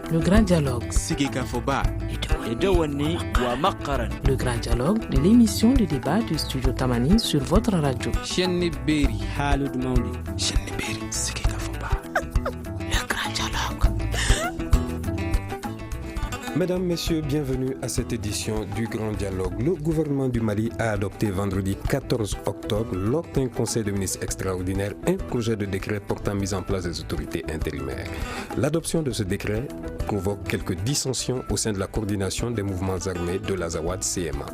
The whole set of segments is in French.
Le grand dialogue. Sigeka Foba. Le grand dialogue de l'émission de débat du studio Tamani sur votre radio. Chenni Beri. Halud Mauli. Chenni Beri. Sigeka Foba. Le grand dialogue. Mesdames, Messieurs, bienvenue à cette édition du Grand Dialogue. Le gouvernement du Mali a adopté vendredi 14 octobre, lors d'un conseil de ministres extraordinaire, un projet de décret portant mise en place des autorités intérimaires. L'adoption de ce décret provoque quelques dissensions au sein de la coordination des mouvements armés de l'Azawad CMA.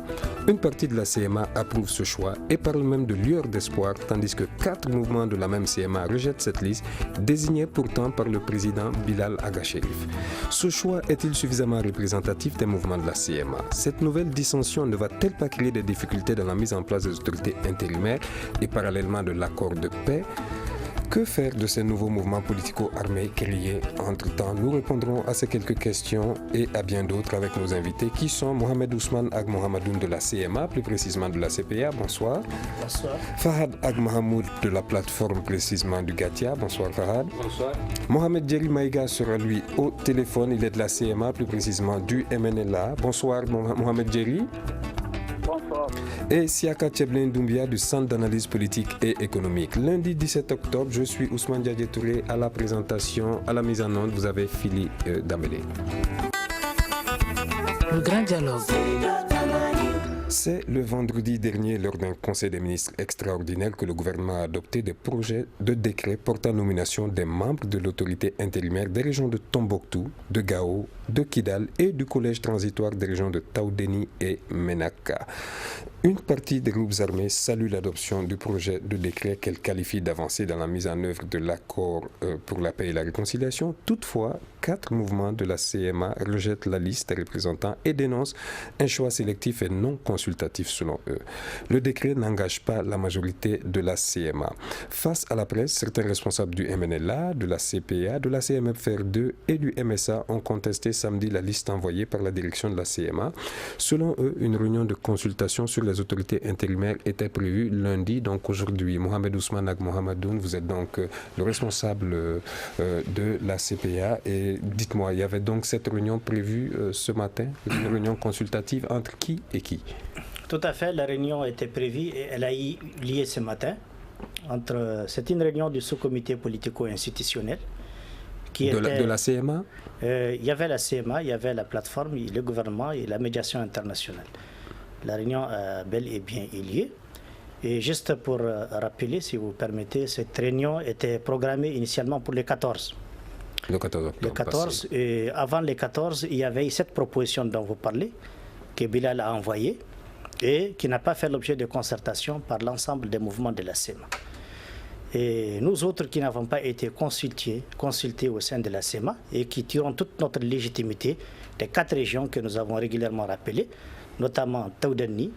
Une partie de la CMA approuve ce choix et parle même de lueur d'espoir, tandis que 4 mouvements de la même CMA rejettent cette liste, désignée pourtant par le président Bilal Aga-Cherif. Ce choix est-il suffisamment représentatif des mouvements de la CMA? Cette nouvelle dissension ne va-t-elle pas créer des difficultés dans la mise en place des autorités intérimaires et parallèlement de l'accord de paix? Que faire de ces nouveaux mouvements politico-armés créés entre-temps? Nous répondrons à ces quelques questions et à bien d'autres avec nos invités qui sont Mohamed Ousmane Ag Mohamedoun de la CMA, plus précisément de la CPA. Bonsoir. Bonsoir. Fahad Ag Mahamoud de la plateforme précisément du Gatia. Bonsoir Fahad. Bonsoir. Mohamed Djeri Maïga sera lui au téléphone. Il est de la CMA, plus précisément du MNLA. Bonsoir Mohamed Djeri. Bonsoir. Et Siaka Tcheblin Doumbia du Centre d'analyse politique et économique. Lundi 17 octobre, je suis Ousmane Diadje Touré à la présentation, à la mise en onde, vous avez Philippe Dambélé. Le grand dialogue. C'est le vendredi dernier, lors d'un conseil des ministres extraordinaire, que le gouvernement a adopté des projets de décret portant nomination des membres de l'autorité intérimaire des régions de Tombouctou, de Gao, de Kidal et du collège transitoire des régions de Taoudéni et Menaka. Une partie des groupes armés salue l'adoption du projet de décret qu'elle qualifie d'avancée dans la mise en œuvre de l'accord pour la paix et la réconciliation. Toutefois, 4 mouvements de la CMA rejettent la liste des représentants et dénoncent un choix sélectif et non consultatif selon eux. Le décret n'engage pas la majorité de la CMA. Face à la presse, certains responsables du MNLA, de la CPA, de la CMFR2 et du MSA ont contesté samedi la liste envoyée par la direction de la CMA. Selon eux, une réunion de consultation sur les autorités intérimaires était prévue lundi, donc aujourd'hui. Mohamed Ousmane Ag Mohamedoun, vous êtes donc le responsable de la CPA et dites-moi, il y avait donc cette réunion prévue ce matin, une réunion consultative entre qui et qui? Tout à fait, la réunion était prévue et elle a eu lieu ce matin. C'est une réunion du sous-comité politico-institutionnel. De la CMA? Il y avait la CMA, il y avait la plateforme, le gouvernement et la médiation internationale. La réunion a bel et bien eu lieu. Et juste pour rappeler, si vous permettez, cette réunion était programmée initialement pour les 14. Le 14 octobre. Le 14, et avant les 14, il y avait cette proposition dont vous parlez, que Bilal a envoyée et qui n'a pas fait l'objet de concertation par l'ensemble des mouvements de la CEMA. Et nous autres qui n'avons pas été consultés au sein de la CEMA et qui tirons toute notre légitimité des 4 régions que nous avons régulièrement rappelées, notamment Taoudani,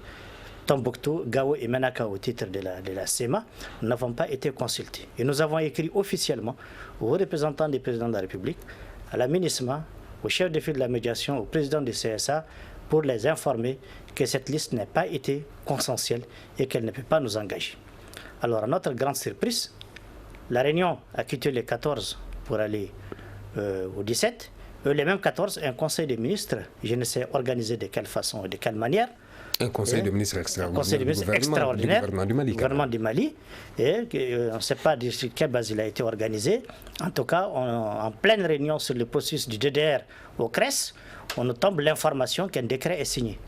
Tombouctou, Gao et Menaka au titre de la CEMA, nous n'avons pas été consultés. Et nous avons écrit officiellement aux représentants du président de la République, à la MINISMA, au chef de file de la médiation, au président du CSA, pour les informer que cette liste n'a pas été consensuelle et qu'elle ne peut pas nous engager. Alors, à notre grande surprise, la réunion a quitté les 14 pour aller au 17. Les mêmes 14, un conseil des ministres, je ne sais organiser de quelle façon et de quelle manière. Un conseil de ministres extraordinaire, du gouvernement du Mali. Et on ne sait pas sur quelle base il a été organisé. En tout cas, en pleine réunion sur le processus du DDR au CRES, on nous tombe l'information qu'un décret est signé.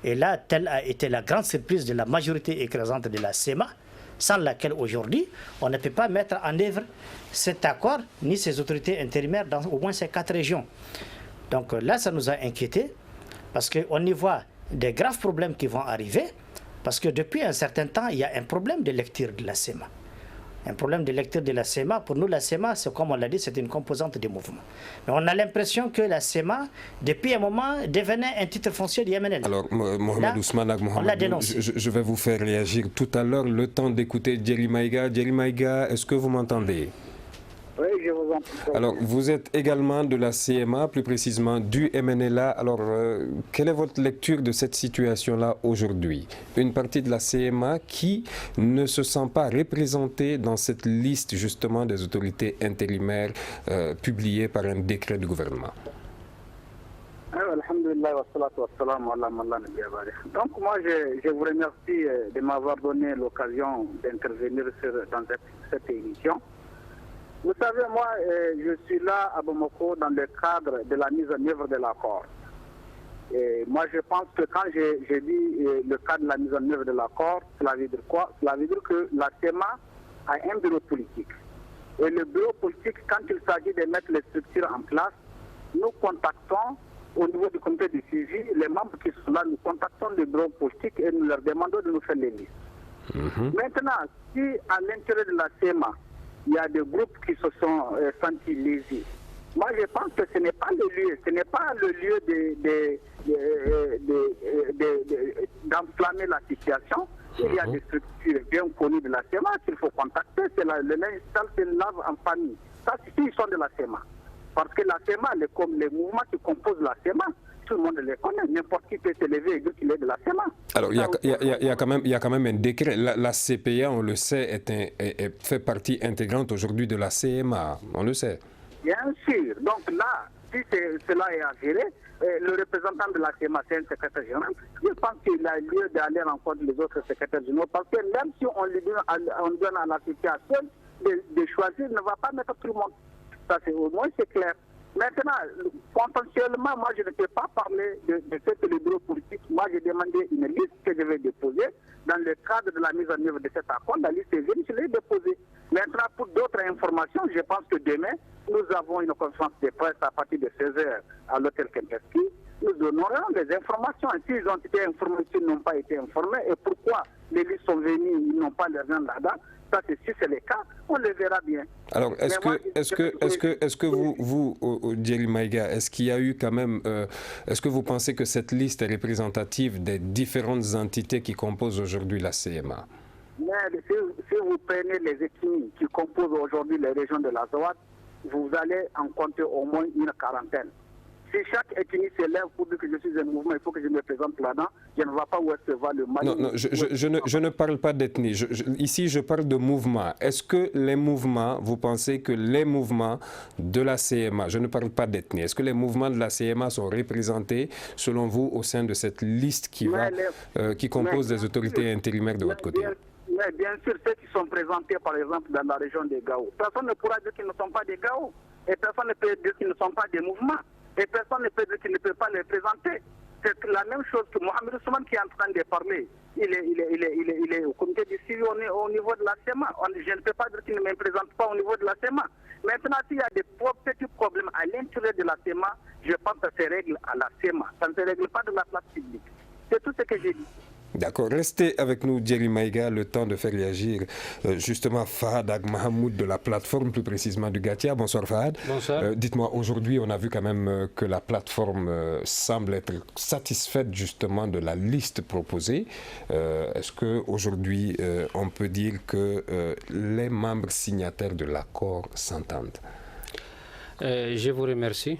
Et là, telle a été la grande surprise de la majorité écrasante de la CEMA, sans laquelle aujourd'hui, on ne peut pas mettre en œuvre cet accord, ni ces autorités intérimaires dans au moins ces 4 régions. Donc là, ça nous a inquiétés, parce qu'on y voit des graves problèmes qui vont arriver, parce que depuis un certain temps, il y a un problème de lecture de la CEMA. Un problème de lecture de la CEMA. Pour nous, la CEMA, c'est comme on l'a dit, c'est une composante du mouvement. Mais on a l'impression que la CEMA, depuis un moment, devenait un titre foncier du MNL. Alors, Mohamed Ousmane Ag Mohamedoun, je vais vous faire réagir tout à l'heure. Le temps d'écouter Djeri Maïga. Djeri Maïga, est-ce que vous m'entendez? Oui, je vous en prie. Alors, vous êtes également de la CMA, plus précisément du MNLA. Alors, quelle est votre lecture de cette situation-là aujourd'hui? Une partie de la CMA qui ne se sent pas représentée dans cette liste justement des autorités intérimaires publiée par un décret du gouvernement. Donc moi je vous remercie de m'avoir donné l'occasion d'intervenir dans cette émission. Vous savez, moi je suis là à Bamako dans le cadre de la mise en œuvre de l'accord. Et moi je pense que quand je dis le cadre de la mise en œuvre de l'accord, cela veut dire quoi? Cela veut dire que la CEMA a un bureau politique. Et le bureau politique, quand il s'agit de mettre les structures en place, nous contactons au niveau du comité de suivi, les membres qui sont là, nous contactons le bureau politique et nous leur demandons de nous faire les listes. Maintenant, si à l'intérieur de la CEMA, il y a des groupes qui se sont sentis lésés, moi je pense que ce n'est pas le lieu, d'enflammer la situation. Il y a des structures bien connues de la CEMA qu'il faut contacter, c'est le linge sale, c'est lave en famille. Ça, ils sont de la CEMA. Parce que la CEMA, les mouvements qui composent la CEMA, tout le monde les connaît. N'importe qui peut se lever et dire qu'il est de la CEMA. Alors, il y a quand même un décret. La CPA, on le sait, fait partie intégrante aujourd'hui de la CMA. On le sait. Bien sûr. Donc là, si cela est avéré, le représentant de la CMA, c'est un secrétaire général. Je pense qu'il a lieu d'aller rencontrer les autres secrétaires généraux. Parce que même si on donne à l'association de choisir, il ne va pas mettre tout le monde. Ça, au moins, c'est clair. Maintenant, potentiellement, moi, je ne peux pas parler de ce que le bureau politique. Moi, j'ai demandé une liste que je vais déposer. Dans le cadre de la mise en œuvre de cet accord, la liste est venue, je l'ai déposée. Maintenant, pour d'autres informations, je pense que demain, nous avons une conférence de presse à partir de 16h à l'hôtel Kempinski. Nous donnerons des informations. S'ils ont été informés, s'ils n'ont pas été informés, et pourquoi les listes sont venues, ils n'ont pas l'argent là-dedans. Ça, si c'est le cas, on le verra bien. Alors, est-ce que vous, Djeri Maïga, est-ce qu'il y a eu quand même, est-ce que vous pensez que cette liste est représentative des différentes entités qui composent aujourd'hui la CMA? Mais si vous prenez les ethnies qui composent aujourd'hui les régions de la Zawad, vous allez en compter au moins une quarantaine. Si chaque ethnie se lève pour dire que je suis un mouvement, il faut que je me présente là-dedans, je ne vois pas où est-ce que va le mal. Non, je ne parle pas d'ethnie. Ici, je parle de mouvement. Est-ce que les mouvements, vous pensez que les mouvements de la CMA, je ne parle pas d'ethnie, est-ce que les mouvements de la CMA sont représentés, selon vous, au sein de cette liste qui compose des autorités intérimaires de votre côté? Mais bien sûr, ceux qui sont présentés, par exemple, dans la région des Gao, personne ne pourra dire qu'ils ne sont pas des Gao. Et personne ne peut dire qu'ils ne sont pas des mouvements. Et personne ne peut dire qu'il ne peut pas les présenter. C'est la même chose que Mohamed Ousmane qui est en train de parler. Il est au comité de suivi au niveau de la CEMA. Je ne peux pas dire qu'il ne me présente pas au niveau de la CEMA. Maintenant, s'il y a des petits problèmes à l'intérieur de la CEMA, je pense que ça se règle à la CEMA. Ça ne se règle pas de la place publique. C'est tout ce que j'ai dit. D'accord. Restez avec nous, Djeri Maïga, le temps de faire réagir justement Fahad Ag Mahamoud de la plateforme, plus précisément du Gatia. Bonsoir Fahad. Bonsoir. Dites-moi, aujourd'hui, on a vu quand même que la plateforme semble être satisfaite justement de la liste proposée. Est-ce qu'aujourd'hui, on peut dire que les membres signataires de l'accord s'entendent? Je vous remercie.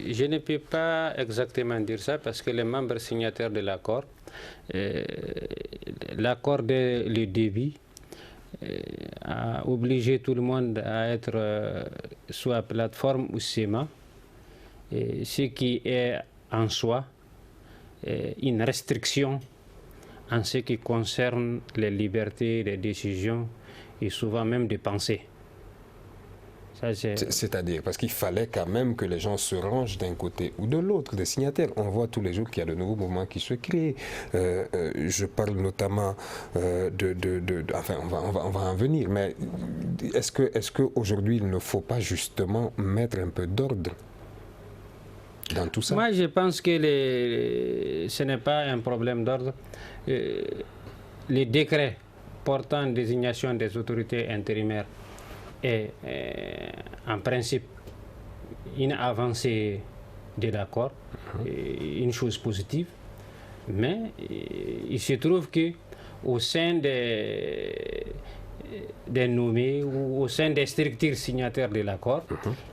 Je ne peux pas exactement dire ça parce que les membres signataires de l'accord, l'accord de le débit a obligé tout le monde à être soit plateforme ou CEMA, ce qui est en soi une restriction en ce qui concerne les libertés de décision et souvent même de pensée. C'est-à-dire, parce qu'il fallait quand même que les gens se rangent d'un côté ou de l'autre des signataires. On voit tous les jours qu'il y a de nouveaux mouvements qui se créent. Je parle notamment enfin, on va en venir, mais est-ce qu'aujourd'hui, il ne faut pas justement mettre un peu d'ordre dans tout ça? Moi, je pense que ce n'est pas un problème d'ordre. Les décrets portant désignation des autorités intérimaires est en principe une avancée de l'accord, une chose positive, mais il se trouve que au sein des des nommés ou au sein des structures signataires de l'accord,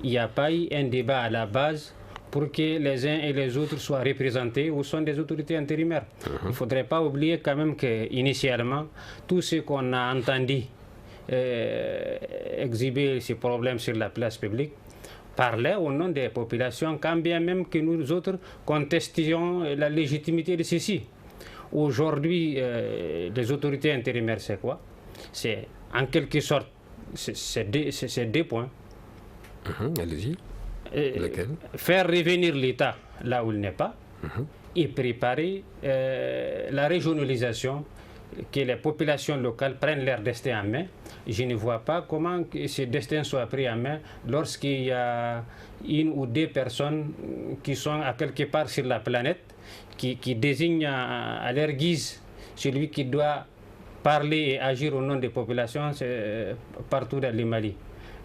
il n'y a pas eu un débat à la base pour que les uns et les autres soient représentés au sein des autorités intérimaires. Il ne faudrait pas oublier quand même qu'initialement, tout ce qu'on a entendu exhiber ces problèmes sur la place publique parlait au nom des populations, quand bien même que nous autres contestions la légitimité de ceci. Aujourd'hui, les autorités intérimaires, c'est quoi? C'est en quelque sorte, c'est deux points. Allez-y. Faire revenir l'État là où il n'est pas et préparer la régionalisation, que les populations locales prennent leur destin en main. Je ne vois pas comment ce destin soit pris en main lorsqu'il y a une ou deux personnes qui sont à quelque part sur la planète, qui désignent à leur guise celui qui doit parler et agir au nom des populations partout dans le Mali.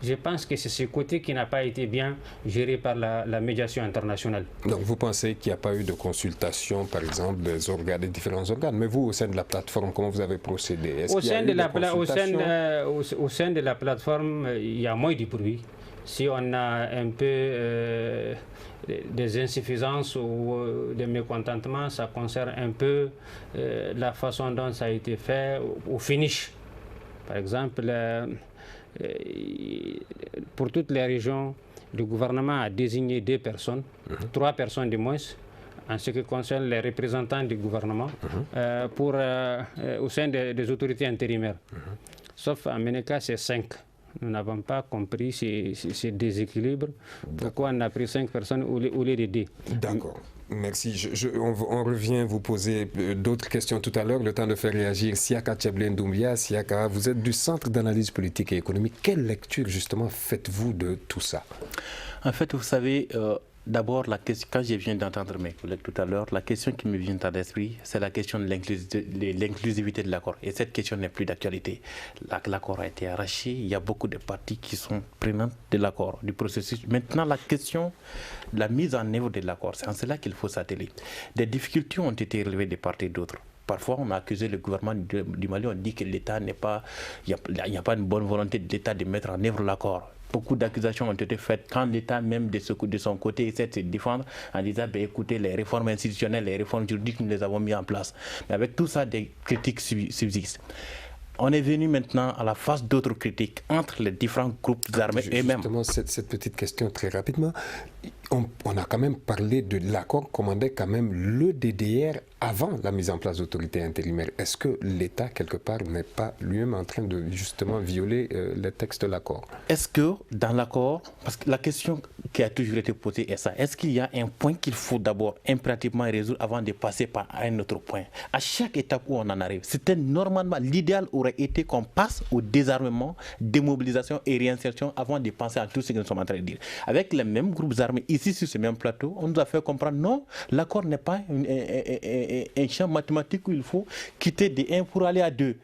Je pense que c'est ce côté qui n'a pas été bien géré par la médiation internationale. Donc vous pensez qu'il n'y a pas eu de consultation, par exemple, des différents organes, mais vous, au sein de la plateforme, comment vous avez procédé? Au sein de la plateforme, il y a moins de bruit. Si on a un peu des insuffisances ou des mécontentements, ça concerne un peu la façon dont ça a été fait au finish. Par exemple, pour toutes les régions, le gouvernement a désigné 2 personnes, 3 personnes du moins, en ce qui concerne les représentants du gouvernement, au sein des autorités intérimaires. Sauf à Ménéka, c'est 5. Nous n'avons pas compris ces déséquilibres. Pourquoi on a pris 5 personnes au lieu de 2? D'accord. Merci. On revient vous poser d'autres questions tout à l'heure. Le temps de faire réagir Siaka Tcheblé Doumbia. Siaka, vous êtes du Centre d'analyse politique et économique. Quelle lecture, justement, faites-vous de tout ça? En fait, vous savez, d'abord, quand je viens d'entendre mes collègues tout à l'heure, la question qui me vient à l'esprit, c'est la question de l'inclusivité de l'accord. Et cette question n'est plus d'actualité. L'accord a été arraché. Il y a beaucoup de parties qui sont prenantes de l'accord, du processus. Maintenant, la question de la mise en œuvre de l'accord, c'est en cela qu'il faut s'atteler. Des difficultés ont été relevées de part et d'autre. Parfois, on a accusé le gouvernement du Mali, on dit que l'État n'est pas... Il n'y a pas une bonne volonté de l'État de mettre en œuvre l'accord. Beaucoup d'accusations ont été faites quand l'État même de son côté essaie de se défendre en disant écoutez, les réformes institutionnelles, les réformes juridiques, nous les avons mis en place. Mais avec tout ça, des critiques subsistent. On est venu maintenant à la phase d'autres critiques entre les différents groupes armés eux-mêmes. Justement, cette petite question très rapidement. On a quand même parlé de l'accord commandait quand même le DDR avant la mise en place d'autorités intérimaires. Est-ce que l'État, quelque part, n'est pas lui-même en train de justement violer les textes de l'accord? Est-ce que dans l'accord, parce que la question qui a toujours été posée est ça, est-ce qu'il y a un point qu'il faut d'abord impérativement résoudre avant de passer par un autre point? À chaque étape où on en arrive, c'était normalement, l'idéal aurait été qu'on passe au désarmement, démobilisation et réinsertion avant de penser à tout ce que nous sommes en train de dire. Avec les mêmes groupes armés, ici sur ce même plateau, on nous a fait comprendre non, l'accord n'est pas un champ mathématique où il faut quitter de 1 pour aller à 2.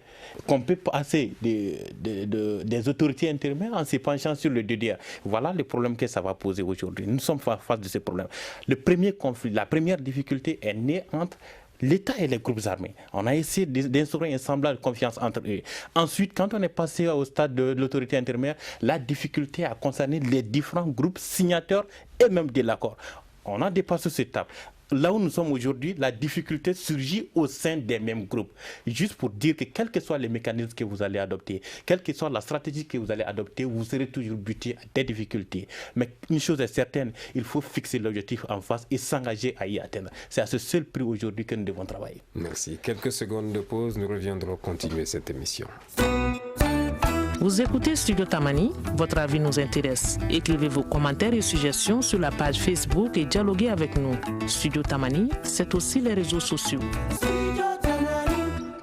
Qu'on peut passer des autorités intérimaires en se penchant sur le DDR. Voilà le problème que ça va poser aujourd'hui. Nous sommes face de ce problème. Le premier conflit, la première difficulté est née entre l'État et les groupes armés. On a essayé d'instaurer un semblant de confiance entre eux. Ensuite, quand on est passé au stade de l'autorité intérimaire, la difficulté a concerné les différents groupes signataires et même de l'accord. On a dépassé cette étape. Là où nous sommes aujourd'hui, la difficulté surgit au sein des mêmes groupes. Juste pour dire que quels que soient les mécanismes que vous allez adopter, quelle que soit la stratégie que vous allez adopter, vous serez toujours buté à des difficultés. Mais une chose est certaine, il faut fixer l'objectif en face et s'engager à y atteindre. C'est à ce seul prix aujourd'hui que nous devons travailler. Merci. Quelques secondes de pause, nous reviendrons continuer cette émission. Vous écoutez Studio Tamani, votre avis nous intéresse. Écrivez vos commentaires et suggestions sur la page Facebook et dialoguez avec nous. Studio Tamani, c'est aussi les réseaux sociaux.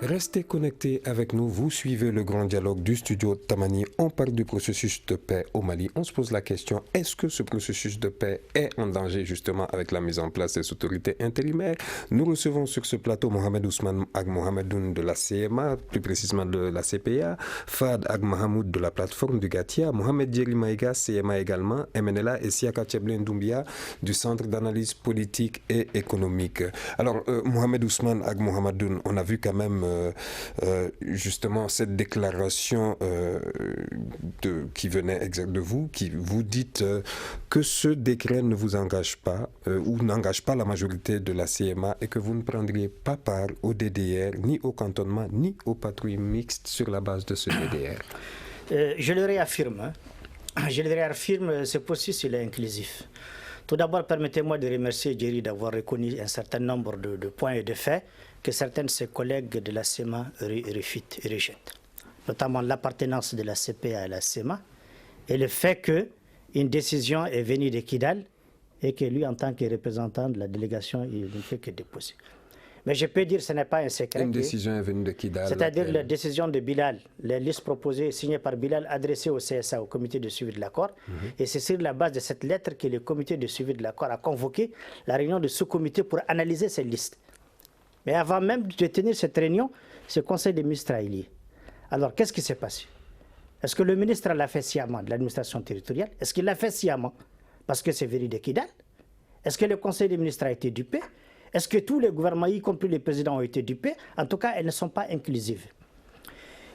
Restez connectés avec nous, vous suivez le grand dialogue du studio Tamani. On parle du processus de paix au Mali. On se pose la question, est-ce que ce processus de paix est en danger justement avec la mise en place des autorités intérimaires? Nous recevons sur ce plateau Mohamed Ousmane Ag Mohamedoun de la CMA, plus précisément de la CPA, Fad Ag Mahamoud de la plateforme du Gatia, Mohamed Djeri Maïga, CMA également, MNLA et Siaka Tcheblé Doumbia du Centre d'analyse politique et économique. Alors, Mohamed Ousmane Ag Mohamedoun, on a vu quand même justement cette déclaration qui venait de vous, qui vous dites que ce décret ne vous engage pas ou n'engage pas la majorité de la CMA et que vous ne prendriez pas part au DDR, ni au cantonnement, ni aux patrouilles mixtes sur la base de ce DDR? Je le réaffirme. Je le réaffirme, ce processus il est inclusif. Tout d'abord, permettez-moi de remercier Jerry d'avoir reconnu un certain nombre de points et de faits que certains de ses collègues de la CEMA refutent et rejettent, notamment l'appartenance de la CPA à la CEMA et le fait qu'une décision est venue de Kidal et que lui, en tant que représentant de la délégation, il ne fait que déposer. Mais je peux dire que ce n'est pas un secret. Une décision est venue de Kidal. C'est-à-dire la décision de Bilal, les listes proposées signées par Bilal adressées au CSA, au comité de suivi de l'accord. Et c'est sur la base de cette lettre que le comité de suivi de l'accord a convoqué la réunion de sous-comité pour analyser ces listes. Mais avant même de tenir cette réunion, ce conseil des ministres a eu lieu. Alors, qu'est-ce qui s'est passé? Est-ce que le ministre l'a fait sciemment de l'administration territoriale? Est-ce qu'il l'a fait sciemment parce que c'est venu de Kidal? Est-ce que le conseil des ministres a été dupé? Est-ce que tous les gouvernements, y compris les présidents, ont été dupés? En tout cas, elles ne sont pas inclusives.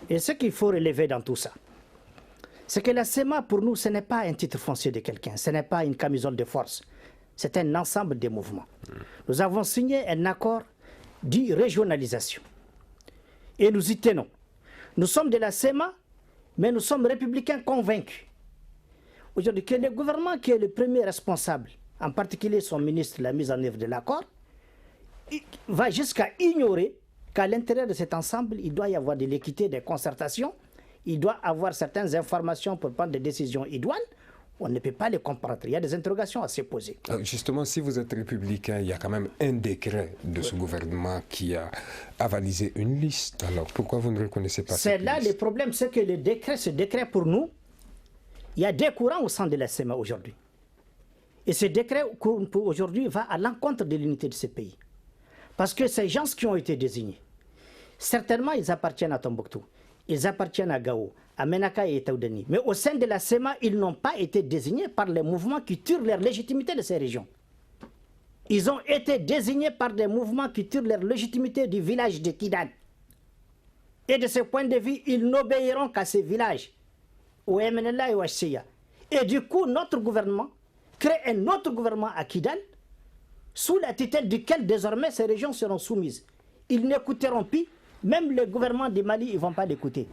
Et ce qu'il faut relever dans tout ça, c'est que la CEMA, pour nous, ce n'est pas un titre foncier de quelqu'un, ce n'est pas une camisole de force, c'est un ensemble de mouvements. Nous avons signé un accord de régionalisation. Et nous y tenons. Nous sommes de la CEMA, mais nous sommes républicains convaincus. Aujourd'hui, que le gouvernement qui est le premier responsable, en particulier son ministre de la mise en œuvre de l'accord, va jusqu'à ignorer qu'à l'intérieur de cet ensemble, il doit y avoir de l'équité, des concertations, il doit avoir certaines informations pour prendre des décisions idoines. On ne peut pas les comprendre. Il y a des interrogations à se poser. Justement, si vous êtes républicain, il y a quand même un décret de ce gouvernement qui a avalisé une liste. Alors, pourquoi vous ne reconnaissez pas cette liste? C'est là le problème, c'est que ce décret pour nous, il y a des courants au sein de la CEMA aujourd'hui. Et ce décret pour aujourd'hui va à l'encontre de l'unité de ce pays. Parce que ces gens qui ont été désignés, certainement ils appartiennent à Tombouctou, ils appartiennent à Gao, à Menaka et Taoudani. Mais au sein de la CEMA, ils n'ont pas été désignés par les mouvements qui tirent leur légitimité de ces régions. Ils ont été désignés par des mouvements qui tirent leur légitimité du village de Kidal. Et de ce point de vue, ils n'obéiront qu'à ces villages, au MNLA et au HCA. Et du coup, notre gouvernement crée un autre gouvernement à Kidal, sous la tutelle duquel désormais ces régions seront soumises. Ils n'écouteront plus, même le gouvernement du Mali, ils ne vont pas l'écouter.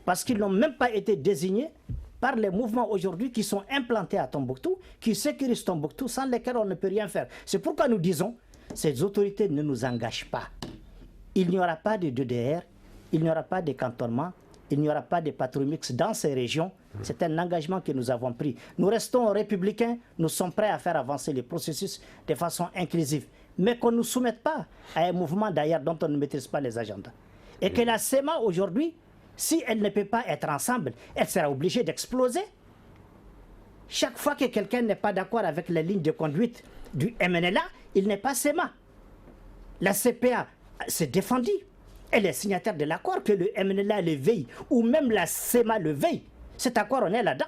Parce qu'ils n'ont même pas été désignés par les mouvements aujourd'hui qui sont implantés à Tombouctou, qui sécurisent Tombouctou, sans lesquels on ne peut rien faire. C'est pourquoi nous disons, ces autorités ne nous engagent pas. Il n'y aura pas de DDR, il n'y aura pas de cantonnement, il n'y aura pas de patrouille mixte dans ces régions. C'est un engagement que nous avons pris. Nous restons républicains, nous sommes prêts à faire avancer les processus de façon inclusive. Mais qu'on ne nous soumette pas à un mouvement d'ailleurs dont on ne maîtrise pas les agendas. Et que la CEMA aujourd'hui, si elle ne peut pas être ensemble, elle sera obligée d'exploser. Chaque fois que quelqu'un n'est pas d'accord avec les lignes de conduite du MNLA, il n'est pas CEMA. La CPA s'est défendue. Elle est signataire de l'accord, que le MNLA le veille, ou même la CEMA le veille. Cet accord, on est là-dedans.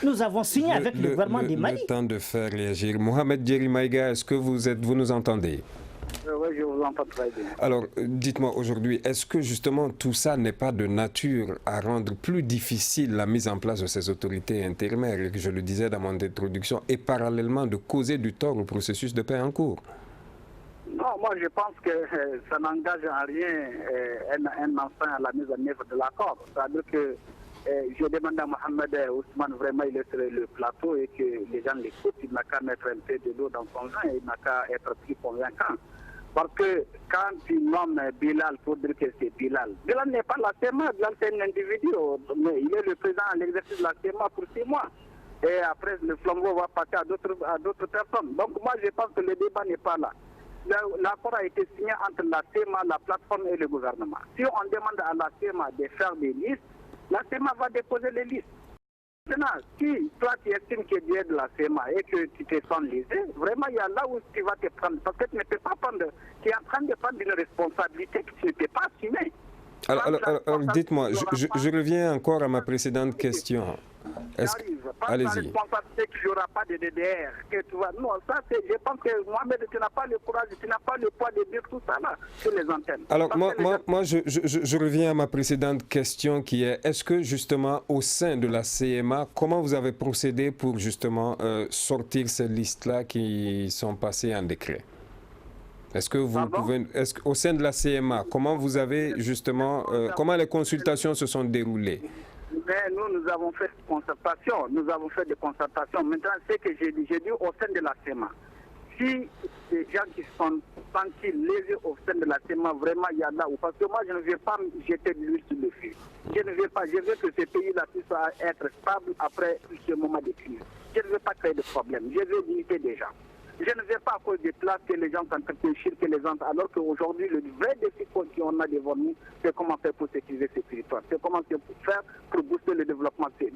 Nous avons signé avec le gouvernement du Mali. Le temps de faire réagir. Mohamed Jerry Maïga, est-ce que vous nous entendez? Oui, je vous entends très bien. Alors, dites-moi aujourd'hui, est-ce que justement tout ça n'est pas de nature à rendre plus difficile la mise en place de ces autorités intérimaires, et que je le disais dans mon introduction, et parallèlement de causer du tort au processus de paix en cours? Non, moi je pense que ça n'engage en rien un enfant à la mise en œuvre de l'accord. C'est-à-dire que je demande à Mohamed Ousmane vraiment il est sur le plateau et que les gens l'écoutent. Il n'a qu'à mettre un peu de l'eau dans son vin, il n'a qu'à être plus convaincant. Parce que quand il nomme Bilal, il faut dire que c'est Bilal. Bilal n'est pas la CEMA, Bilal c'est un individu, mais il est le président à l'exercice de la CEMA pour 6 mois. Et après le flambeau va passer à d'autres personnes. Donc moi je pense que le débat n'est pas là. L'accord a été signé entre la CEMA, la plateforme et le gouvernement. Si on demande à la CEMA de faire des listes, la CEMA va déposer les listes. Maintenant, si toi tu estimes que tu es de la CEMA et que tu te sens lésé, vraiment il y a là où tu vas te prendre. Parce que tu ne peux pas prendre, tu es en train de prendre une responsabilité que tu ne peux pas assumer. Alors dites-moi, je reviens encore à ma précédente question. prends la responsabilité qu'il n'y aura pas de DDR. Que tu vas... Non, ça, je pense que Mohamed, tu n'as pas le courage, tu n'as pas le poids de dire tout ça là sur les antennes. Alors, moi je reviens à ma précédente question qui est, est-ce que justement au sein de la CMA, comment vous avez procédé pour justement sortir ces listes-là qui sont passées en décret? Est-ce que vous pouvez, au sein de la CMA, comment vous avez justement, comment les consultations se sont déroulées? Mais nous avons fait des concertations. Maintenant, ce que j'ai dit au sein de la CMA, si des gens qui sont sentis lésés au sein de la CMA, vraiment il y a là où, parce que moi je ne vais pas jeter de l'huile sur le feu. Je veux que ce pays-là puisse être stable après ce moment de crise. Je ne veux pas créer de problème. Je veux limiter des gens. Je ne vais pas à cause des places que les gens sont réfléchir, que les gens, alors qu'aujourd'hui, le vrai défi qu'on a devant nous, c'est comment faire pour sécuriser ces territoires. C'est comment faire pour booster le développement de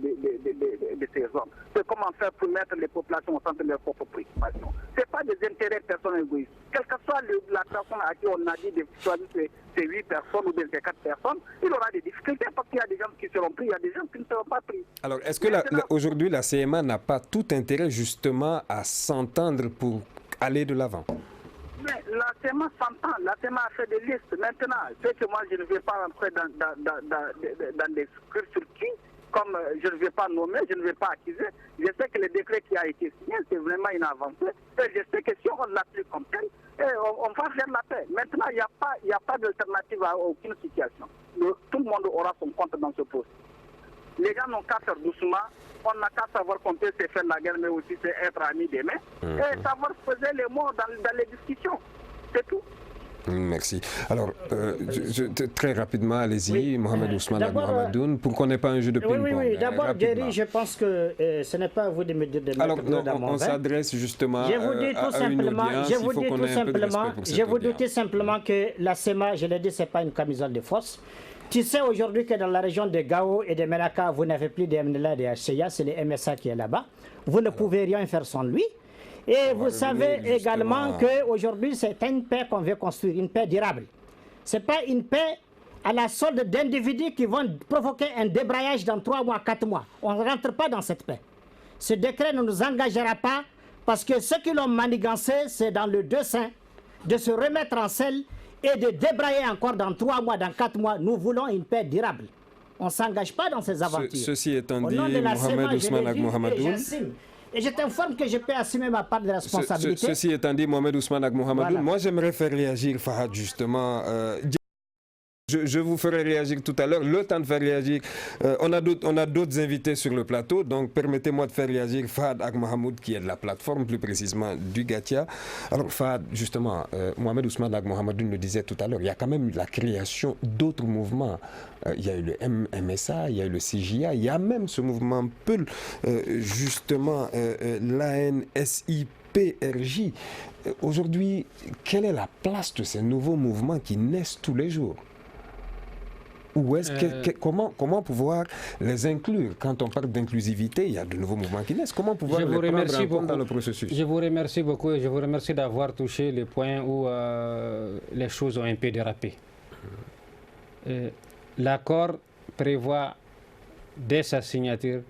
ces zones. C'est comment faire pour mettre les populations au centre de leurs propres préoccupations. Ce n'est pas des intérêts personnels égoïstes. Quelle que soit la personne à qui on a dit de choisir ces 8 personnes ou ces 4 personnes, il aura des difficultés parce qu'il y a des gens qui seront pris, il y a des gens qui ne seront pas pris. Alors, est-ce que aujourd'hui, la CMA n'a pas tout intérêt justement à s'entendre pour aller de l'avant? Mais la CMA s'entend, la CMA a fait des listes. Maintenant, c'est que moi, je ne vais pas rentrer dans des scripts sur qui, comme je ne vais pas nommer, je ne vais pas accuser. Je sais que le décret qui a été signé, c'est vraiment une avancée. Et je sais que si on l'applique comme tel, on va faire la paix. Maintenant, il n'y a pas d'alternative à aucune situation. Tout le monde aura son compte dans ce poste. Les gens n'ont qu'à faire doucement. On n'a qu'à savoir qu'on peut se faire la guerre, mais aussi c'est être amis demain. Et savoir poser les mots dans les discussions. C'est tout. Merci. Alors, très rapidement, allez-y, Mohamed Ousmane Mohamedoun, pour qu'on n'ait pas un jeu de ping-pong. Oui. D'abord, Jerry, je pense que ce n'est pas à vous de me dire de mettre alors, dans mon on s'adresse justement à une audience. Je vous dis tout simplement que la CEMA, je l'ai dit, ce n'est pas une camisole de force. Tu sais aujourd'hui que dans la région de Gao et de Menaka, vous n'avez plus de MNLA et de HCA, c'est le MSA qui est là-bas. Vous ne pouvez rien faire sans lui. Et vous savez également qu'aujourd'hui, c'est une paix qu'on veut construire, une paix durable. Ce n'est pas une paix à la solde d'individus qui vont provoquer un débrayage dans 3 mois, 4 mois. On ne rentre pas dans cette paix. Ce décret ne nous engagera pas parce que ceux qui l'ont manigancé, c'est dans le dessein de se remettre en selle et de débrayer encore dans 3 mois, dans 4 mois. Nous voulons une paix durable. On ne s'engage pas dans ces aventures. Ceci étant dit, Mohamed Ousmane Mohamedoun. Et je t'informe que je peux assumer ma part de responsabilité. Ceci étant dit, Mohamed Ousmane Mohamedoun, moi j'aimerais faire réagir Fahad justement. Je vous ferai réagir tout à l'heure. Le temps de faire réagir, on a d'autres invités sur le plateau, donc permettez-moi de faire réagir Fahad Ag Mahamoud qui est de la plateforme, plus précisément du Gatia. Alors Fahad, justement, Mohamed Ousmane Ag Mohamedoun le disait tout à l'heure, il y a quand même eu la création d'autres mouvements. Il y a eu le MSA, il y a eu le CJA, il y a même ce mouvement Peul, justement l'ANSIPRJ. Aujourd'hui, quelle est la place de ces nouveaux mouvements qui naissent tous les jours? Ou comment pouvoir les inclure? Quand on parle d'inclusivité, il y a de nouveaux mouvements qui naissent. Comment pouvoir les prendre en compte dans le processus? Je vous remercie beaucoup et je vous remercie d'avoir touché les points où les choses ont un peu dérapé. L'accord prévoit dès sa signature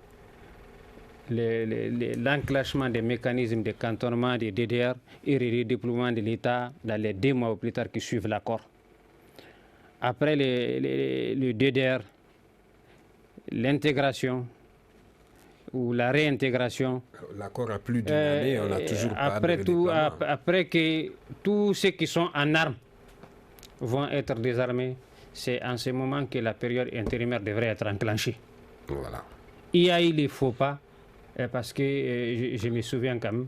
l'enclenchement des mécanismes de cantonnement des DDR et le redéploiement de l'État dans les 2 mois ou plus tard qui suivent l'accord. Après le DDR, l'intégration ou la réintégration. L'accord a plus d'une année, on n'a toujours pas de redéploiement. Après que tous ceux qui sont en armes vont être désarmés, c'est en ce moment que la période intérimaire devrait être enclenchée. Voilà. Il y a eu les faux pas, parce que je me souviens quand même,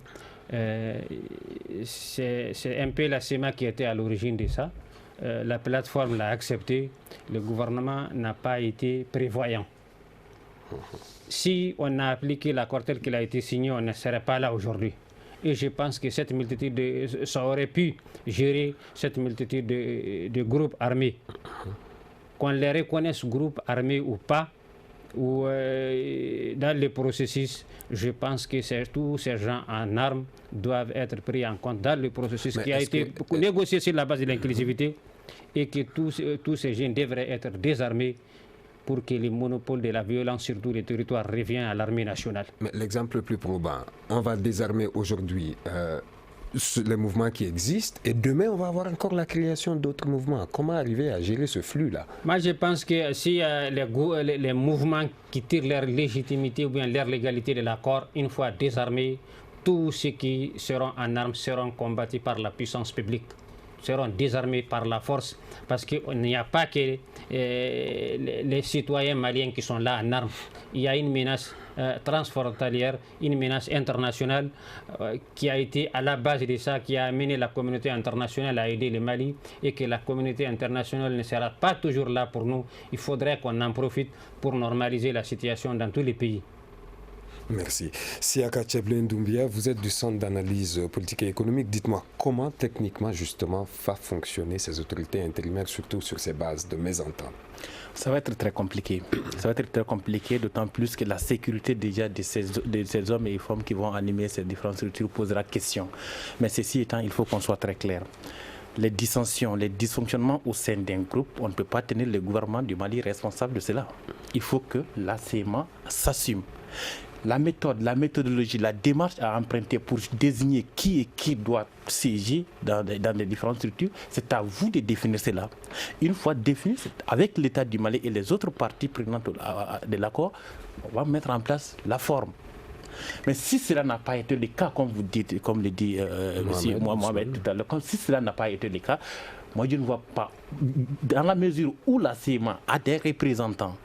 c'est un peu la CEMA qui était à l'origine de ça. La plateforme l'a accepté, le gouvernement n'a pas été prévoyant. Si on a appliqué l'accord tel qu'il a été signé, on ne serait pas là aujourd'hui. Et je pense que cette multitude, ça aurait pu gérer cette multitude de groupes armés. Qu'on les reconnaisse groupes armés ou pas, ou dans le processus, je pense que tous ces gens en armes doivent être pris en compte dans le processus qui a été négocié sur la base de l'inclusivité et que tous ces jeunes devraient être désarmés pour que le monopole de la violence sur tous les territoires revienne à l'armée nationale. Mais l'exemple le plus probant, on va désarmer aujourd'hui les mouvements qui existent et demain on va avoir encore la création d'autres mouvements. Comment arriver à gérer ce flux-là? Moi je pense que si les mouvements qui tirent leur légitimité ou bien leur légalité de l'accord, une fois désarmés, tous ceux qui seront en armes seront combattus par la puissance publique, seront désarmés par la force, parce qu'il n'y a pas que les citoyens maliens qui sont là en armes. Il y a une menace transfrontalière, une menace internationale qui a été à la base de ça, qui a amené la communauté internationale à aider le Mali, et que la communauté internationale ne sera pas toujours là pour nous. Il faudrait qu'on en profite pour normaliser la situation dans tous les pays. Merci. Siaka Tcheblin Doumbia, vous êtes du Centre d'analyse politique et économique. Dites-moi, comment techniquement, justement, va fonctionner ces autorités intérimaires, surtout sur ces bases de mésentente? Ça va être très compliqué. Ça va être très compliqué, d'autant plus que la sécurité déjà de ces hommes et femmes qui vont animer ces différentes structures posera question. Mais ceci étant, il faut qu'on soit très clair. Les dissensions, les dysfonctionnements au sein d'un groupe, on ne peut pas tenir le gouvernement du Mali responsable de cela. Il faut que la CEMA s'assume. La méthode, la méthodologie, la démarche à emprunter pour désigner qui et qui doit siéger dans les différentes structures, c'est à vous de définir cela. Une fois défini, avec l'État du Mali et les autres parties prenantes de l'accord, on va mettre en place la forme. Mais si cela n'a pas été le cas, comme vous dites, comme le dit M. Mohamed tout à l'heure, si cela n'a pas été le cas, moi je ne vois pas, dans la mesure où la CEMA a des représentants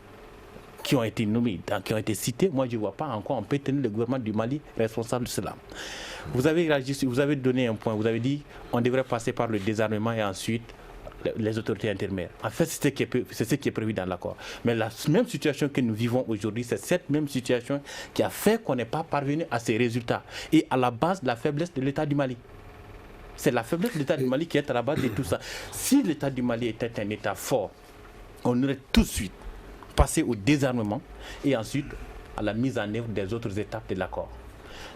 qui ont été nommés, qui ont été cités, moi je ne vois pas encore on peut tenir le gouvernement du Mali responsable de cela. Vous avez donné un point, vous avez dit on devrait passer par le désarmement et ensuite les autorités intérimaires. En fait, c'est ce qui est prévu dans l'accord. Mais la même situation que nous vivons aujourd'hui, c'est cette même situation qui a fait qu'on n'est pas parvenu à ces résultats. Et à la base de la faiblesse de l'État du Mali. C'est la faiblesse de l'État du Mali qui est à la base de tout ça. Si l'État du Mali était un État fort, on aurait tout de suite passé au désarmement et ensuite à la mise en œuvre des autres étapes de l'accord.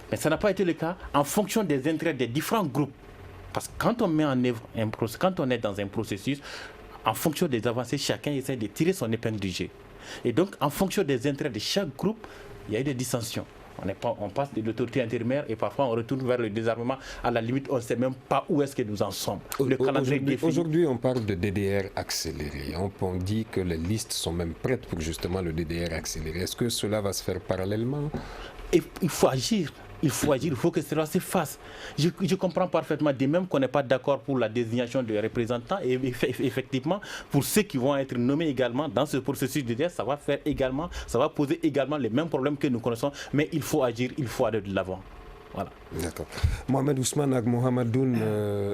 Mais ça n'a pas été le cas en fonction des intérêts des différents groupes. Parce que quand on met en œuvre quand on est dans un processus, en fonction des avancées, chacun essaie de tirer son épingle du jeu. Et donc, en fonction des intérêts de chaque groupe, il y a eu des dissensions. On passe de l'autorité intérimaire et parfois on retourne vers le désarmement. À la limite, on ne sait même pas où est-ce que nous en sommes. Aujourd'hui, on parle de DDR accéléré. On dit que les listes sont même prêtes pour justement le DDR accéléré. Est-ce que cela va se faire parallèlement? Il faut agir. Il faut que cela se fasse. Je comprends parfaitement, de même qu'on n'est pas d'accord pour la désignation des représentants, et effectivement, pour ceux qui vont être nommés également dans ce processus de ça va poser également les mêmes problèmes que nous connaissons, mais il faut agir, il faut aller de l'avant. Voilà. D'accord. Mohamed Ousmane Agmohamadoun,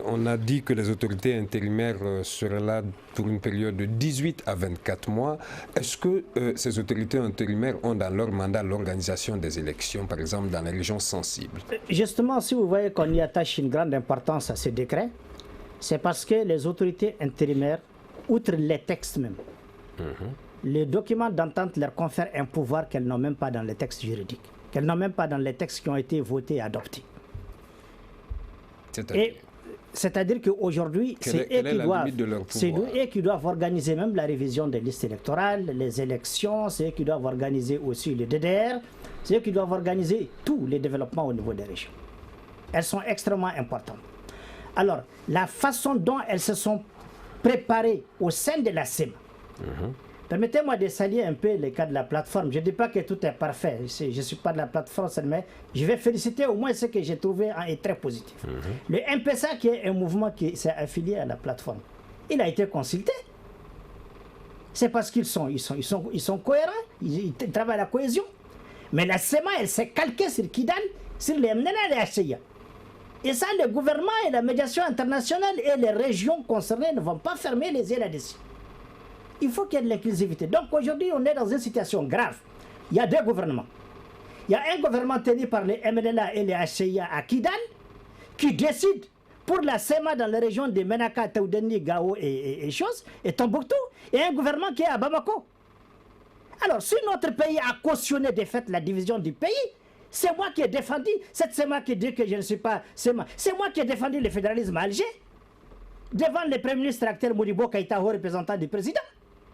on a dit que les autorités intérimaires seraient là pour une période de 18 à 24 mois. Est-ce que ces autorités intérimaires ont dans leur mandat l'organisation des élections, par exemple dans les régions sensibles? Justement, si vous voyez qu'on y attache une grande importance à ces décrets, c'est parce que les autorités intérimaires, outre les textes même, les documents d'entente leur confèrent un pouvoir qu'elles n'ont même pas dans les textes juridiques, qu'elles n'ont même pas dans les textes qui ont été votés et adoptés. C'est-à-dire qu'aujourd'hui, c'est eux qui doivent organiser même la révision des listes électorales, les élections, c'est eux qui doivent organiser aussi le DDR, c'est eux qui doivent organiser tous les développements au niveau des régions. Elles sont extrêmement importantes. Alors, la façon dont elles se sont préparées au sein de la CEMA, permettez-moi de saluer un peu le cas de la plateforme. Je ne dis pas que tout est parfait. Je ne suis pas de la plateforme, mais je vais féliciter au moins ce que j'ai trouvé est très positif. Le MPSA, qui est un mouvement qui s'est affilié à la plateforme, il a été consulté. C'est parce qu'ils sont cohérents, ils travaillent à la cohésion. Mais la CEMA, elle s'est calquée sur Kidal, sur les MNNA et les HCIA. Et ça, le gouvernement et la médiation internationale et les régions concernées ne vont pas fermer les yeux là-dessus. Il faut qu'il y ait de l'inclusivité. Donc aujourd'hui, on est dans une situation grave. Il y a deux gouvernements. Il y a un gouvernement tenu par les MNLA et les HCIA à Kidal qui décide pour la CEMA dans les régions de Menaka, Taoudeni, Gao et Tombouctou, et un gouvernement qui est à Bamako. Alors, si notre pays a cautionné de fait la division du pays, c'est moi qui ai défendu cette CEMA qui dit que je ne suis pas CEMA. C'est moi qui ai défendu le fédéralisme à Alger devant le Premier ministre actuel Modibo Keïta, représentant du président,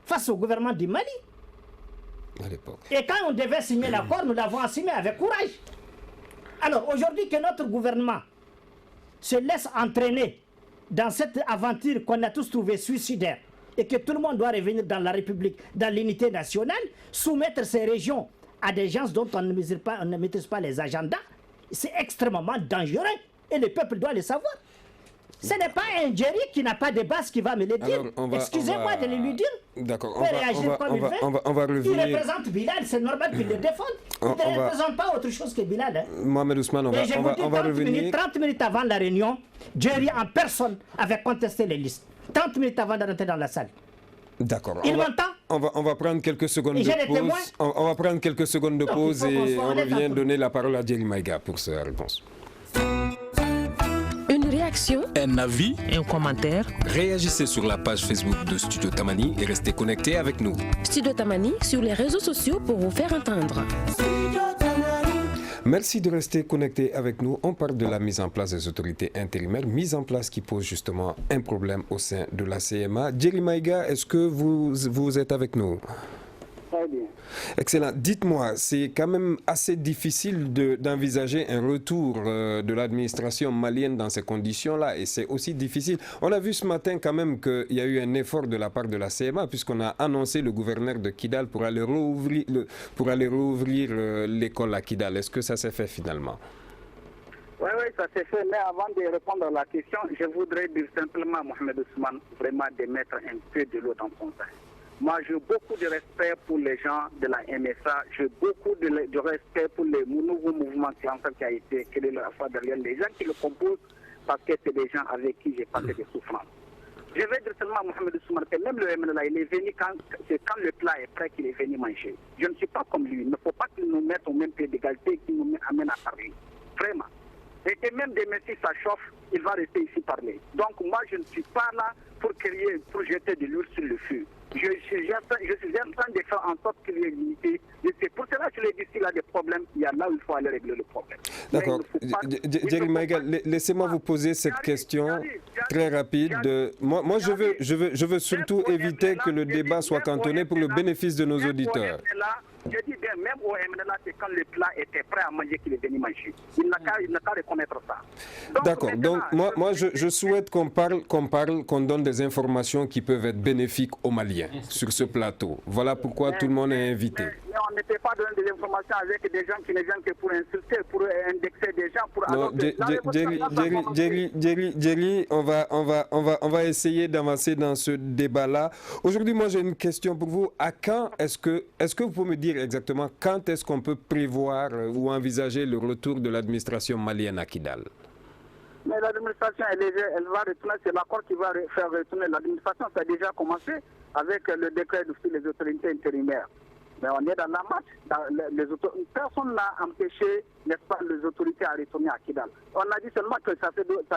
face au gouvernement du Mali. à l'époque. Et quand on devait signer l'accord, nous l'avons signé avec courage. Alors aujourd'hui que notre gouvernement se laisse entraîner dans cette aventure qu'on a tous trouvée suicidaire et que tout le monde doit revenir dans la République, dans l'unité nationale, soumettre ces régions à des gens dont on ne maîtrise pas les agendas, c'est extrêmement dangereux et le peuple doit le savoir. Ce n'est pas un Jerry qui n'a pas de base qui va me le dire. Excusez-moi de le lui dire. D'accord, on va revenir. Il représente Bilal, c'est normal qu'il le défende. Il ne représente pas autre chose que Bilal. Hein. Mohamed Ousmane, on va revenir. 30 minutes avant la réunion, Jerry en personne avait contesté les listes. 30 minutes avant de rentrer dans la salle. D'accord. Il m'entend? On va prendre quelques secondes de pause. On va prendre quelques secondes de pause et on revient donner la parole à Jerry Maïga pour sa réponse. Une réaction, un avis, un commentaire. Réagissez sur la page Facebook de Studio Tamani et restez connectés avec nous. Studio Tamani sur les réseaux sociaux pour vous faire entendre. Merci de rester connectés avec nous. On parle de la mise en place des autorités intérimaires, mise en place qui pose justement un problème au sein de la CMA. Jerry Maïga, est-ce que vous êtes avec nous? Très bien. Excellent. Dites-moi, c'est quand même assez difficile d'envisager un retour de l'administration malienne dans ces conditions-là, et c'est aussi difficile. On a vu ce matin quand même qu'il y a eu un effort de la part de la CMA, puisqu'on a annoncé le gouverneur de Kidal pour aller rouvrir l'école à Kidal. Est-ce que ça s'est fait finalement? Oui, ça s'est fait, mais avant de répondre à la question, je voudrais dire simplement à Mohamed Ousmane vraiment de mettre un peu de l'eau dans son vin. Moi, j'ai beaucoup de respect pour les gens de la MSA, j'ai beaucoup de respect pour le nouveau mouvement qui a été créé la fois derrière les gens qui le composent, parce que c'est des gens avec qui j'ai passé des souffrances. Je vais dire seulement à Mohamed Ousmane que même le MNLA, il est venu quand le plat est prêt qu'il est venu manger. Je ne suis pas comme lui, il ne faut pas qu'il nous mette au même pied d'égalité, qu'il nous amène à parler. Vraiment. Et que même demain, si ça chauffe, il va rester ici parler. Donc moi, je ne suis pas là pour jeter de l'huile sur le feu. Je suis en train de faire en sorte qu'il y ait une unité. Et c'est pour cela que je l'ai dit, s'il y a des problèmes, il y a là où il faut aller régler le problème. D'accord. Jerry Maïga, laissez-moi vous poser cette question très rapide. Moi, je veux surtout éviter que le débat soit cantonné pour le bénéfice de nos auditeurs. Je dis bien, même au MNLA, c'est quand le plat était prêt à manger qu'il est venu manger. Il n'a qu'à reconnaître ça. D'accord. Donc, moi je souhaite qu'on donne des informations qui peuvent être bénéfiques aux Maliens sur ce plateau. Voilà pourquoi tout le monde est invité. Mais on ne peut pas donner des informations avec des gens qui ne viennent que pour insulter, pour indexer des gens. Non, Jerry, on va essayer d'avancer dans ce débat-là. Aujourd'hui, moi j'ai une question pour vous. À quand est-ce que vous pouvez me dire exactement quand est-ce qu'on peut prévoir ou envisager le retour de l'administration malienne à Kidal? Mais l'administration, elle va retourner, c'est l'accord qui va faire retourner l'administration. Ça a déjà commencé avec le décret sur les autorités intérimaires. Mais on est dans la marche. Personne n'a empêché, n'est-ce pas, les autorités à retourner à Kidal. On a dit seulement que ça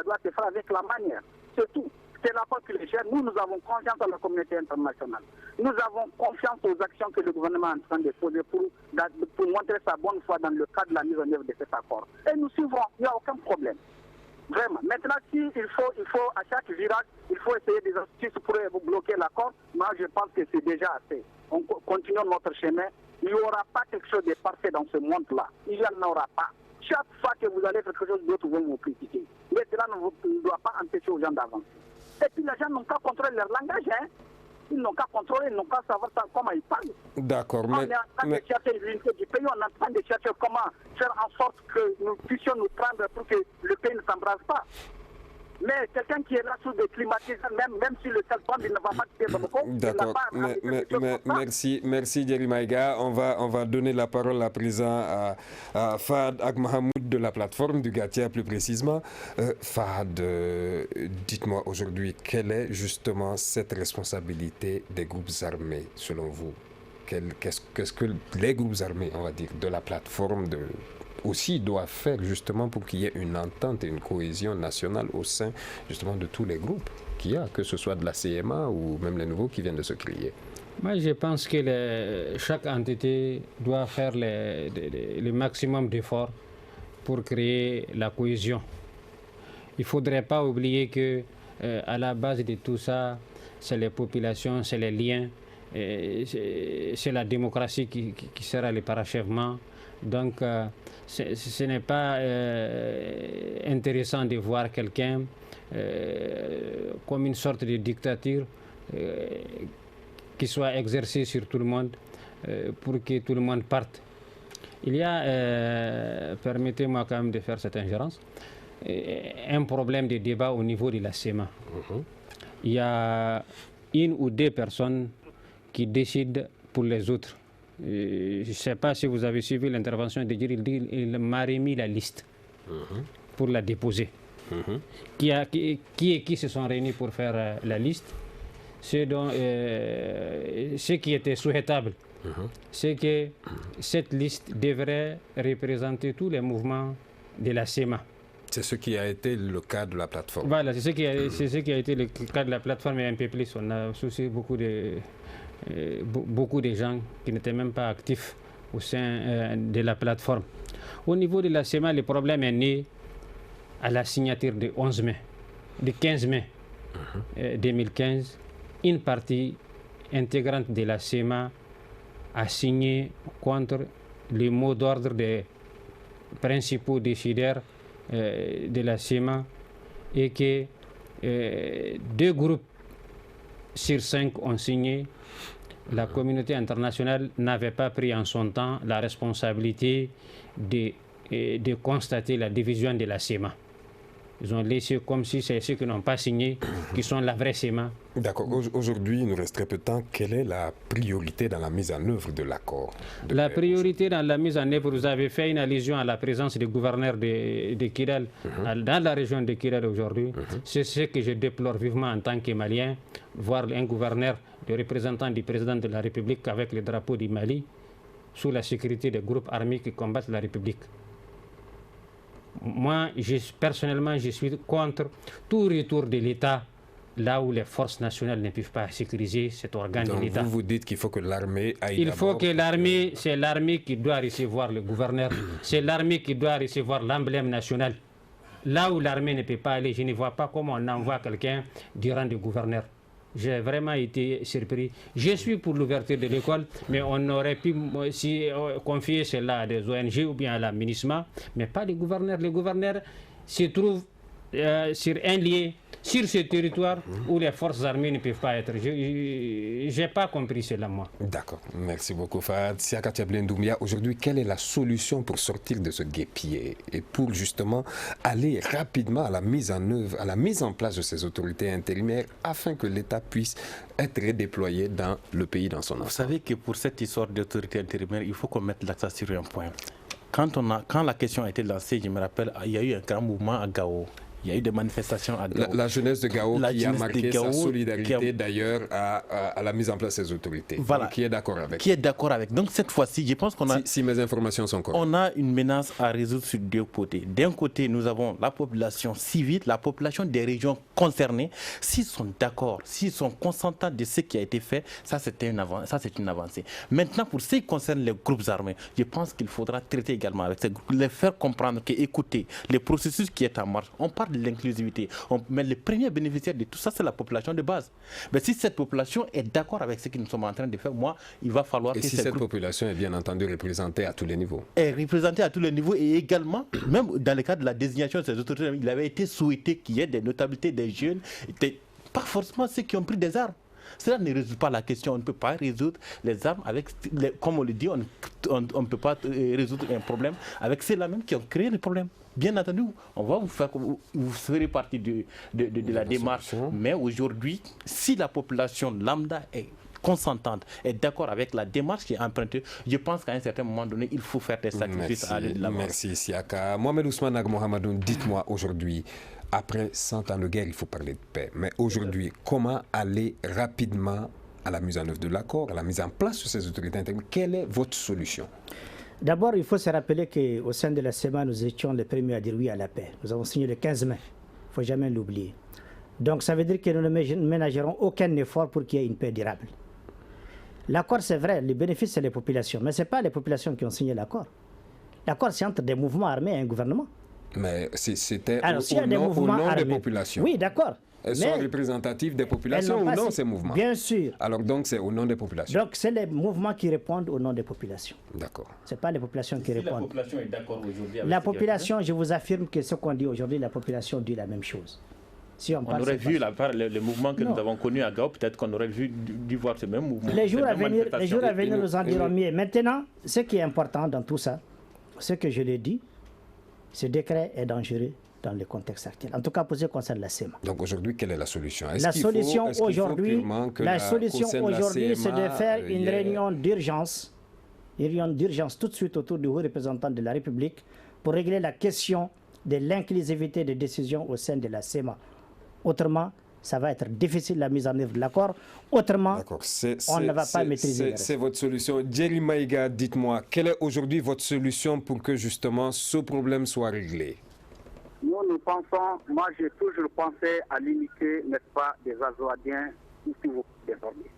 doit se faire avec la manière. C'est tout. C'est l'accord qui les gère. Nous avons confiance en la communauté internationale. Nous avons confiance aux actions que le gouvernement est en train de poser pour montrer sa bonne foi dans le cadre de la mise en œuvre de cet accord. Et nous suivrons, il n'y a aucun problème. Vraiment. Maintenant, il faut à chaque virage, il faut essayer des astuces pour bloquer l'accord. Moi, je pense que c'est déjà assez. On continue notre chemin. Il n'y aura pas quelque chose de parfait dans ce monde-là. Il n'y en aura pas. Chaque fois que vous allez faire quelque chose d'autre, vous vous critiquer. Mais cela ne doit pas empêcher aux gens d'avancer. Et puis les gens n'ont qu'à contrôler leur langage. Hein. Ils n'ont qu'à contrôler, ils n'ont qu'à savoir comment ils parlent. D'accord. On est en train de chercher l'unité du pays, on est en train de chercher comment faire en sorte que nous puissions nous prendre pour que le pays ne s'embrase pas. Mais quelqu'un qui est là sous des climatiseurs, même si le seul il ne va pas quitter Bamako. D'accord. Merci Jerry Maïga. On va donner la parole à présent à Fahad Agmahamoud de la plateforme du Gatia plus précisément. Fahad, dites-moi aujourd'hui, quelle est justement cette responsabilité des groupes armés selon vous? Qu'est-ce que les groupes armés, on va dire, de la plateforme aussi doivent faire justement pour qu'il y ait une entente et une cohésion nationale au sein justement de tous les groupes qu'il y a, que ce soit de la CMA ou même les nouveaux qui viennent de se créer? Moi, je pense que chaque entité doit faire le maximum d'efforts pour créer la cohésion. Il ne faudrait pas oublier que à la base de tout ça, c'est les populations, c'est les liens c'est la démocratie qui sera le parachèvement. Donc, ce n'est pas intéressant de voir quelqu'un comme une sorte de dictature qui soit exercée sur tout le monde pour que tout le monde parte. Il y a, permettez-moi quand même de faire cette ingérence, un problème de débat au niveau de la CEMA. Il y a une ou deux personnes qui décident pour les autres. Je ne sais pas si vous avez suivi l'intervention de dire, il m'a remis la liste pour la déposer. Qui se sont réunis pour faire la liste? Ce qui était souhaitable, c'est que cette liste devrait représenter tous les mouvements de la CEMA. C'est ce qui a été le cas de la plateforme. Voilà, c'est ce qui a été le cas de la plateforme et un peu plus. On a souci beaucoup de gens qui n'étaient même pas actifs au sein de la plateforme. Au niveau de la CEMA, le problème est né à la signature du 15 mai 2015. Une partie intégrante de la CEMA a signé contre les mots d'ordre des principaux décideurs de la CEMA et que 2 groupes sur 5 ont signé. La communauté internationale n'avait pas pris en son temps la responsabilité de constater la division de la CEMA. Ils ont laissé comme si c'est ceux qui n'ont pas signé qui sont la vraie CEMA. D'accord. Aujourd'hui, il nous reste très peu de temps. Quelle est la priorité dans la mise en œuvre de l'accord? La priorité dans la mise en œuvre, vous avez fait une allusion à la présence du gouverneur de Kidal dans la région de Kidal aujourd'hui. C'est ce que je déplore vivement en tant que Malien, voir un gouverneur, le représentant du président de la République avec le drapeau du Mali sous la sécurité des groupes armés qui combattent la République. Moi, personnellement, je suis contre tout retour de l'État là où les forces nationales ne peuvent pas sécuriser cet organe de l'État. Vous dites qu'il faut que l'armée aille Il faut que l'armée, c'est l'armée qui doit recevoir le gouverneur, c'est l'armée qui doit recevoir l'emblème national. Là où l'armée ne peut pas aller, je ne vois pas comment on envoie quelqu'un du rang de gouverneur. J'ai vraiment été surpris. Je suis pour l'ouverture de l'école, mais on aurait pu confier cela à des ONG ou bien à la MINUSMA, mais pas les gouverneurs. Les gouverneurs se trouvent sur un lieu, sur ce territoire où les forces armées ne peuvent pas être. Je n'ai pas compris cela, moi. D'accord. Merci beaucoup, Fahad. Siaka Tiablé Doumbia, aujourd'hui, quelle est la solution pour sortir de ce guêpier et pour justement aller rapidement à la mise en œuvre, à la mise en place de ces autorités intérimaires afin que l'État puisse être redéployé dans le pays dans son ensemble? Vous savez que pour cette histoire d'autorité intérimaire, il faut qu'on mette l'accent sur un point. Quand la question a été lancée, je me rappelle, il y a eu un grand mouvement à Gao. Il y a eu des manifestations à Gao. La jeunesse de Gao qui a marqué sa solidarité d'ailleurs à la mise en place des autorités. Voilà. Donc, qui est d'accord avec. Qui est d'accord avec. Donc cette fois-ci, je pense qu'on a... Si mes informations sont correctes. On a une menace à résoudre sur 2 côtés. D'un côté, nous avons la population civile, la population des régions concernées. S'ils sont d'accord, s'ils sont consentants de ce qui a été fait, ça c'est une avancée. Maintenant, pour ce qui concerne les groupes armés, je pense qu'il faudra traiter également avec ces groupes, les faire comprendre que, écoutez, le processus qui est en marche, on parle de l'inclusivité, mais les premiers bénéficiaires de tout ça, c'est la population de base. Mais si cette population est d'accord avec ce que nous sommes en train de faire, moi, il va falloir que cette population est bien entendu représentée à tous les niveaux. Est représentée à tous les niveaux et également, même dans le cadre de la désignation de ces autorités, il avait été souhaité qu'il y ait des notabilités des jeunes, pas forcément ceux qui ont pris des armes. Cela ne résout pas la question. On ne peut pas résoudre les armes avec, comme on le dit, on ne peut pas résoudre un problème avec ceux-là même qui ont créé le problème. Bien entendu, on va vous faire, vous ferez partie de la démarche. Mais aujourd'hui, si la population lambda est consentante, est d'accord avec la démarche qui est empruntée, je pense qu'à un certain moment donné, il faut faire des sacrifices à aller de l'avant. Merci, Siaka. Mohamed Ousmane Mohamedoun, dites-moi aujourd'hui, après 100 ans de guerre, il faut parler de paix. Mais aujourd'hui, comment aller rapidement à la mise en œuvre de l'accord, à la mise en place de ces autorités intérieures? Quelle est votre solution? D'abord, il faut se rappeler qu'au sein de la CEMA, nous étions les premiers à dire oui à la paix. Nous avons signé le 15 mai. Il ne faut jamais l'oublier. Donc, ça veut dire que nous ne ménagerons aucun effort pour qu'il y ait une paix durable. L'accord, c'est vrai, le bénéfice, c'est les populations. Mais ce n'est pas les populations qui ont signé l'accord. L'accord, c'est entre des mouvements armés et un gouvernement. Mais c'était au nom des populations. Oui, d'accord. Elles sont représentatives des populations ou non, ces mouvements? Bien sûr. Alors donc c'est au nom des populations? Donc c'est les mouvements qui répondent au nom des populations. D'accord. Ce n'est pas les populations qui répondent. La population est d'accord aujourd'hui avec la population, je vous affirme que ce qu'on dit aujourd'hui, la population dit la même chose. Si on aurait vu le mouvement que nous avons connu à Gao, peut-être qu'on aurait dû voir ce même mouvement. Les jours à venir nous en diront mieux. Maintenant, ce qui est important dans tout ça, ce que je l'ai dit, ce décret est dangereux dans le contexte actuel. En tout cas, pour ce qui concerne la SEMA. Donc aujourd'hui, quelle est la solution? La solution aujourd'hui, c'est de faire une réunion d'urgence tout de suite autour du haut représentant de la République pour régler la question de l'inclusivité des décisions au sein de la SEMA. Autrement, ça va être difficile la mise en œuvre de l'accord. Autrement, on ne va pas maîtriser. C'est votre solution. Djeri Maïga, dites-moi, quelle est aujourd'hui votre solution pour que justement ce problème soit réglé? Nous pensons, moi j'ai toujours pensé à l'unité, n'est-ce pas, des Azawadiens ici désormais.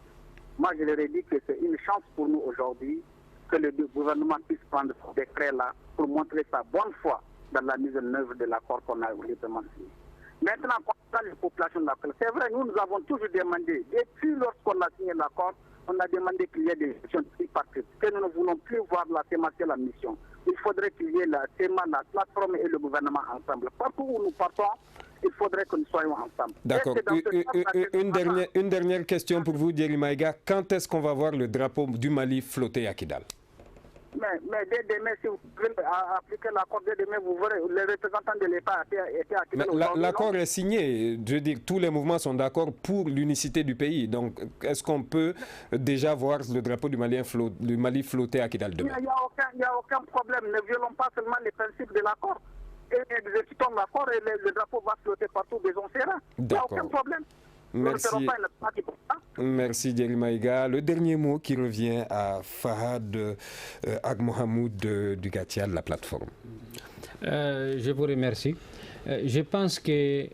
Moi je leur ai dit que c'est une chance pour nous aujourd'hui que le gouvernement puisse prendre ce décret-là pour montrer sa bonne foi dans la mise en œuvre de l'accord qu'on a récemment signé. Maintenant, concernant les populations locales, c'est vrai, nous avons toujours demandé, depuis lorsqu'on a signé l'accord, on a demandé qu'il y ait des missions tripartites, que nous ne voulons plus voir la SEMA sur la mission. Il faudrait qu'il y ait la SEMA, la plateforme et le gouvernement ensemble. Partout où nous partons, il faudrait que nous soyons ensemble. D'accord. Une dernière question pour vous, Djeri Maïga. Quand est-ce qu'on va voir le drapeau du Mali flotter à Kidal? Mais dès demain, si vous pouvez appliquer l'accord, dès demain, vous verrez, les représentants de l'État étaient à Kidal. L'accord est signé. Je veux dire, tous les mouvements sont d'accord pour l'unicité du pays. Donc, est-ce qu'on peut déjà voir le drapeau du Mali flotter à Kidal demain? Il n'y a aucun problème. Ne violons pas seulement les principes de l'accord. Et exécutons l'accord et le drapeau va flotter partout où on sera. Il n'y a aucun problème. Merci Djeri Maïga. Le dernier mot qui revient à Fahad Agmohamoud du Gatia de la plateforme. Je vous remercie. Je pense que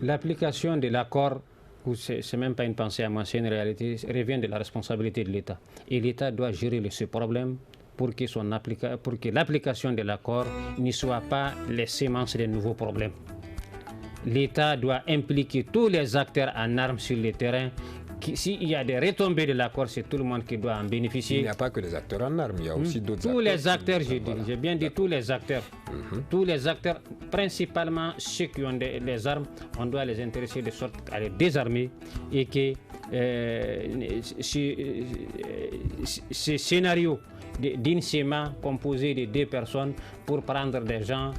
l'application de l'accord, c'est même pas une pensée à moi, c'est une réalité, revient de la responsabilité de l'État. Et l'État doit gérer ce problème pour que l'application de l'accord ne soit pas les semences de nouveaux problèmes. L'État doit impliquer tous les acteurs en armes sur le terrain. S'il y a des retombées de l'accord, c'est tout le monde qui doit en bénéficier. Il n'y a pas que les acteurs en armes, il y a aussi d'autres acteurs. Tous les acteurs, j'ai bien dit tous les acteurs. Tous les acteurs, principalement ceux qui ont des armes, on doit les intéresser de sorte à les désarmer et que ce scénario d'une SEMA composée de 2 personnes pour prendre des gens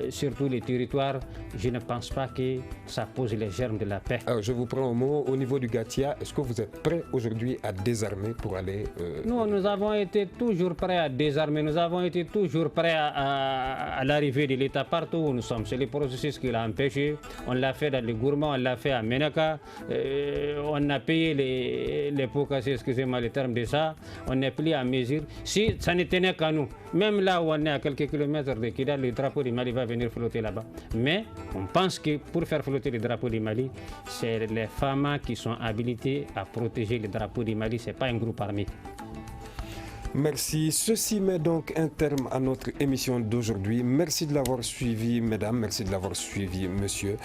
sur tous les territoires, je ne pense pas que ça pose les germes de la paix. Alors, je vous prends au mot. Au niveau du Gatia, est-ce que vous êtes prêts aujourd'hui à désarmer pour aller... Nous avons été toujours prêts à désarmer. Nous avons été toujours prêts à l'arrivée de l'État partout où nous sommes. C'est le processus qui l'a empêché. On l'a fait dans les Gourmands, on l'a fait à Menaka. On a payé les pots cassés, excusez-moi le terme de ça. On n'est plus à mesure. Si ça ne tenait qu'à nous, même là où on est à quelques kilomètres de Kidal, le drapeau du Mali va venir flotter là-bas. Mais on pense que pour faire flotter le drapeau du Mali, c'est les FAMA qui sont habilités à protéger le drapeau du Mali, ce n'est pas un groupe armé. Merci. Ceci met donc un terme à notre émission d'aujourd'hui. Merci de l'avoir suivi, mesdames. Merci de l'avoir suivi, messieurs.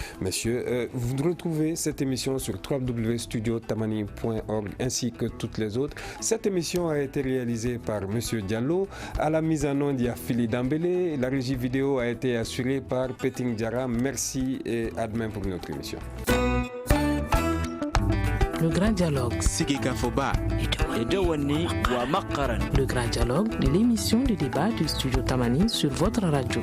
Vous retrouvez cette émission sur www.studiotamani.org ainsi que toutes les autres. Cette émission a été réalisée par monsieur Diallo. À la mise en onde, il y a Phili Dambélé. La régie vidéo a été assurée par Peting Diarra. Merci et à demain pour une autre émission. Le grand dialogue. Le grand dialogue de l'émission de débat du studio Tamani sur votre radio.